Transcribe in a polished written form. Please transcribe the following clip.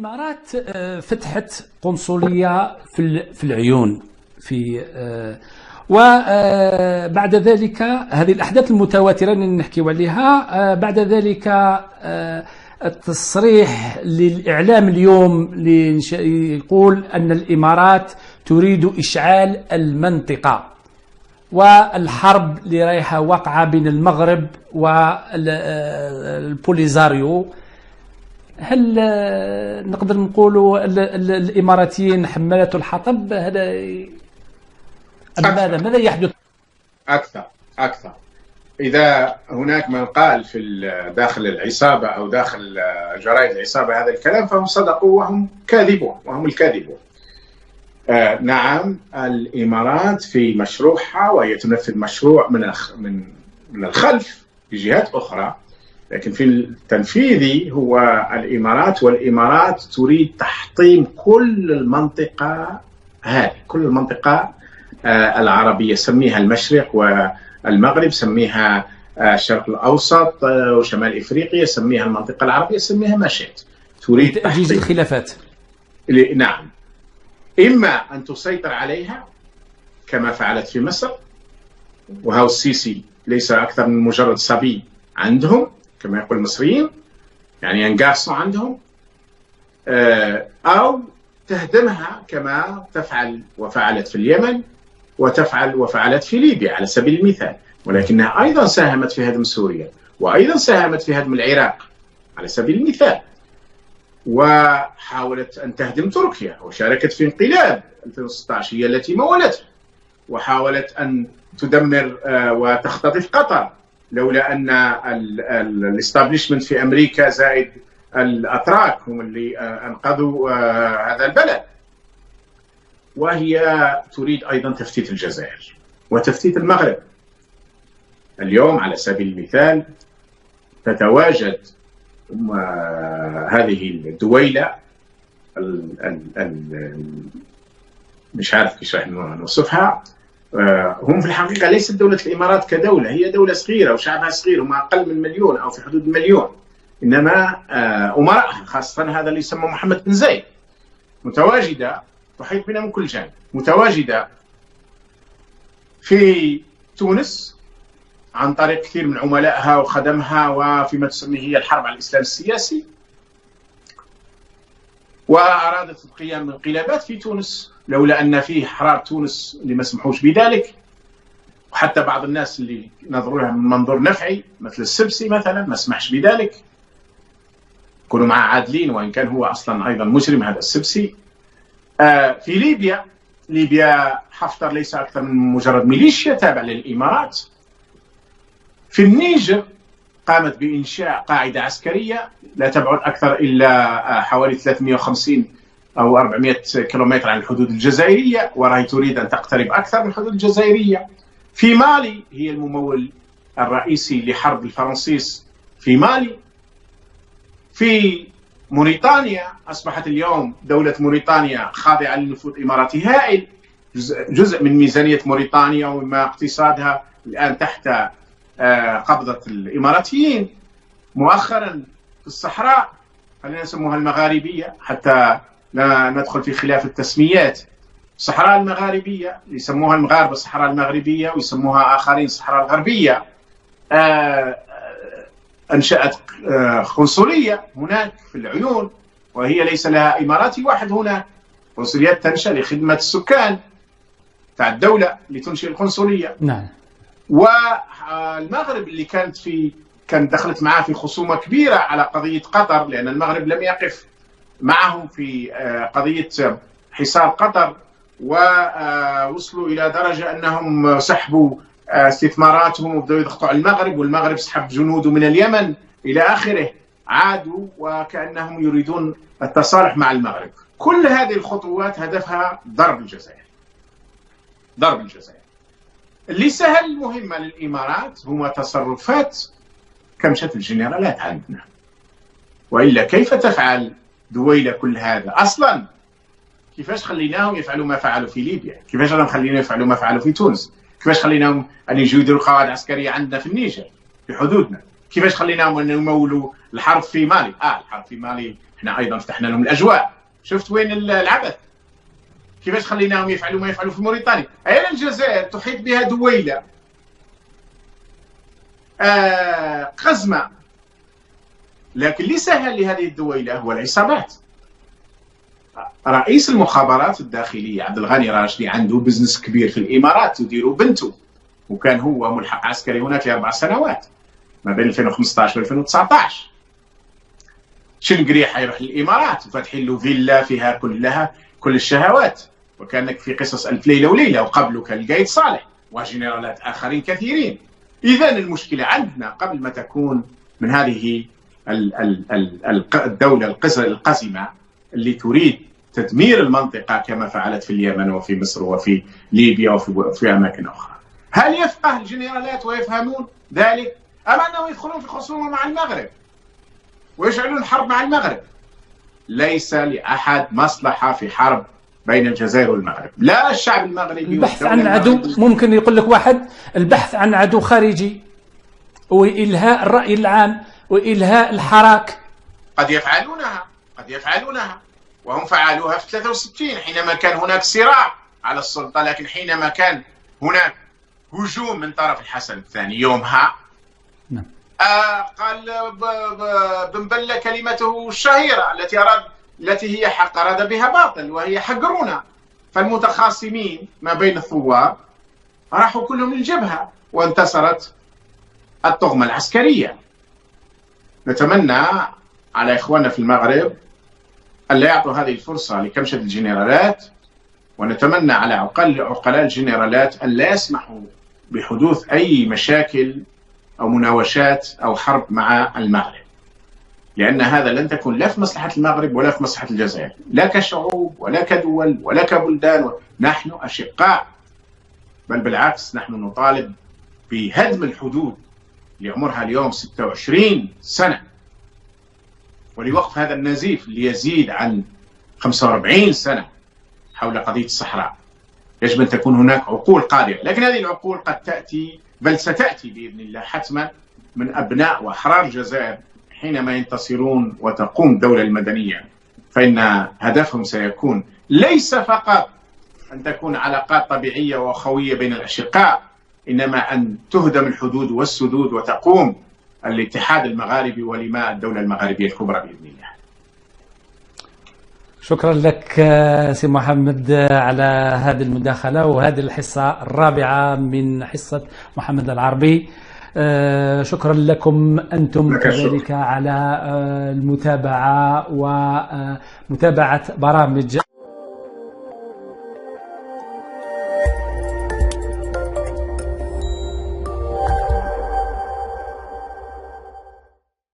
الإمارات فتحت قنصلية في العيون وبعد ذلك هذه الأحداث المتواترة اللي نحكيو عليها. بعد ذلك التصريح للإعلام اليوم اللي يقول أن الإمارات تريد إشعال المنطقة والحرب اللي رايحة واقعة بين المغرب والبوليزاريو. هل نقدر نقولوا الإماراتيين حملة الحطب؟ ماذا يحدث؟ أكثر إذا هناك من قال في داخل العصابة أو داخل جرائد العصابة هذا الكلام فهم صدقوا وهم كاذبون وهم الكاذبون. نعم، الإمارات في مشروعها وهي تنفذ مشروع من الخلف بجهات أخرى، لكن في التنفيذي هو والإمارات تريد تحطيم كل المنطقة هذه، كل المنطقة العربية، سميها المشرق والمغرب، سميها الشرق الأوسط وشمال إفريقيا، سميها المنطقة العربية، سميها ما شئت. تريد تأجيج الخلافات. نعم، إما أن تسيطر عليها كما فعلت في مصر، وهو السيسي ليس أكثر من مجرد صبي عندهم كما يقول المصريين، يعني ينقاصوا عندهم، أو تهدمها كما تفعل وفعلت في اليمن وفعلت في ليبيا على سبيل المثال، ولكنها أيضا ساهمت في هدم سوريا، وأيضا ساهمت في هدم العراق على سبيل المثال، وحاولت أن تهدم تركيا وشاركت في انقلاب 2016 هي التي مولته، وحاولت أن تدمر وتختطف قطر لولا أن الاستابليشمنت في أمريكا زائد الأتراك هم اللي أنقذوا هذا البلد. وهي تريد أيضا تفتيت الجزائر وتفتيت المغرب. اليوم على سبيل المثال تتواجد هذه الدويلة مش عارف كيف راح نوصفها، هم في الحقيقة ليست دولة الإمارات كدولة، هي دولة صغيرة وشعبها صغير، هم أقل من مليون أو في حدود المليون، إنما أمراءها خاصة هذا اللي يسمى محمد بن زايد متواجدة تحيط بنا من كل جانب، متواجدة في تونس عن طريق كثير من عملائها وخدمها وفيما تسميه هي الحرب على الإسلام السياسي، وأرادت القيام بانقلابات في تونس لولا أن فيه حرار تونس اللي ما سمحوش بذلك، وحتى بعض الناس اللي نظروا لها من منظور نفعي مثل السبسي مثلا ما سمحش بذلك، كانوا معه عادلين وإن كان هو أصلا أيضا مجرم هذا السبسي. في ليبيا حفتر ليس أكثر من مجرد ميليشيا تابع للإمارات. في النيجر قامت بإنشاء قاعدة عسكرية لا تبعد أكثر إلا حوالي 350 أو 400 كيلومتر عن الحدود الجزائرية، وراهي تريد أن تقترب أكثر من الحدود الجزائرية. في مالي هي الممول الرئيسي لحرب الفرنسيس في مالي. في موريتانيا أصبحت اليوم دولة موريتانيا خاضعة لنفوذ إماراتي هائل، جزء من ميزانية موريتانيا وما اقتصادها الآن تحت قبضة الإماراتيين. مؤخرا في الصحراء خلينا نسموها المغاربية حتى لا ندخل في خلاف التسميات، الصحراء المغاربية يسموها المغاربة الصحراء المغربية ويسموها آخرين الصحراء الغربية، أنشأت قنصلية هناك في العيون، وهي ليس لها إماراتي واحد هناك، قنصليات تنشأ لخدمة السكان تاع الدولة لتنشئ القنصلية. نعم. والمغرب اللي كانت دخلت معاه في خصومة كبيرة على قضية قطر، لأن المغرب لم يقف معهم في قضية حصار قطر، ووصلوا إلى درجة أنهم سحبوا استثماراتهم وبدأوا يضغطوا على المغرب، والمغرب سحب جنوده من اليمن إلى آخره، عادوا وكأنهم يريدون التصالح مع المغرب. كل هذه الخطوات هدفها ضرب الجزائر. اللي سهل المهمة للإمارات هو تصرفات كمشة الجنرالات عندنا، وإلا كيف تفعل دويلة كل هذا؟ أصلا كيفاش خليناهم يفعلوا ما فعلوا في ليبيا؟ كيفاش خليناهم يفعلوا ما فعلوا في تونس؟ كيفاش خليناهم أن يجوا يديروا قواعد عسكرية عندنا في النيجر في حدودنا؟ كيفاش خليناهم أن يمولوا الحرب في مالي. الحرب في مالي احنا ايضا فتحنا لهم الاجواء. شفت وين العبث؟ كيفاش خليناهم يفعلوا ما يفعلوا في موريتانيا. أين الجزائر تحيط بها دويلة قزمة، لكن اللي سهل لهذه الدويلة هو العصابات. رئيس المخابرات الداخلية عبد الغني راشدي عنده بزنس كبير في الإمارات تديره بنته، وكان هو ملحق عسكري هناك ل4 سنوات ما بين 2015 و 2019. شنقري حيروح للإمارات وفاتحين له فيلا فيها كل الشهوات، وكانك في قصص ألف ليلة وليلة، وقبله كان القايد صالح وجنرالات آخرين كثيرين. إذن المشكلة عندنا قبل ما تكون من هذه الدولة القزمة اللي تريد تدمير المنطقة كما فعلت في اليمن وفي مصر وفي ليبيا وفي أماكن أخرى. هل يفقه الجنرالات ويفهمون ذلك؟ أم أنهم يدخلون في خصومة مع المغرب ويشعلون حرب مع المغرب؟ ليس لأحد مصلحة في حرب بين الجزائر والمغرب، لا الشعب المغربي. البحث عن عدو، ممكن يقول لك واحد البحث عن عدو خارجي وإلهاء الرأي العام وإلهاء الحراك. قد يفعلونها وهم فعلوها في 63 حينما كان هناك صراع على السلطة، لكن حينما كان هناك هجوم من طرف الحسن الثاني يومها قال بن بلة كلمته الشهيرة التي هي حق أراد بها باطل، وهي حقرونا. فالمتخاصمين ما بين الثوار راحوا كلهم للجبهة وانتصرت الطغمة العسكرية. نتمنى على إخواننا في المغرب أن لا يعطوا هذه الفرصة لكمشة الجنرالات، ونتمنى على عقلاء الجنرالات أن لا يسمحوا بحدوث أي مشاكل أو مناوشات أو حرب مع المغرب، لأن هذا لن تكون لا في مصلحة المغرب ولا في مصلحة الجزائر، لا كشعوب ولا كدول ولا كبلدان. نحن أشقاء، بل بالعكس نحن نطالب بهدم الحدود لعمرها اليوم 26 سنة ولوقف هذا النزيف اللي يزيد عن 45 سنة حول قضية الصحراء. يجب أن تكون هناك عقول قادرة، لكن هذه العقول قد تأتي بل ستأتي بإذن الله حتما من أبناء وأحرار الجزائر حينما ينتصرون وتقوم الدولة المدنية، فإن هدفهم سيكون ليس فقط أن تكون علاقات طبيعية وأخوية بين الأشقاء، إنما أن تهدم الحدود والسدود وتقوم الاتحاد المغاربي ولماء الدولة المغاربية الكبرى بإذن الله. شكرا لك سي محمد على هذه المداخلة وهذه الحصة الرابعة من حصة محمد العربي. شكرا لكم أنتم كذلك على المتابعة ومتابعة برامج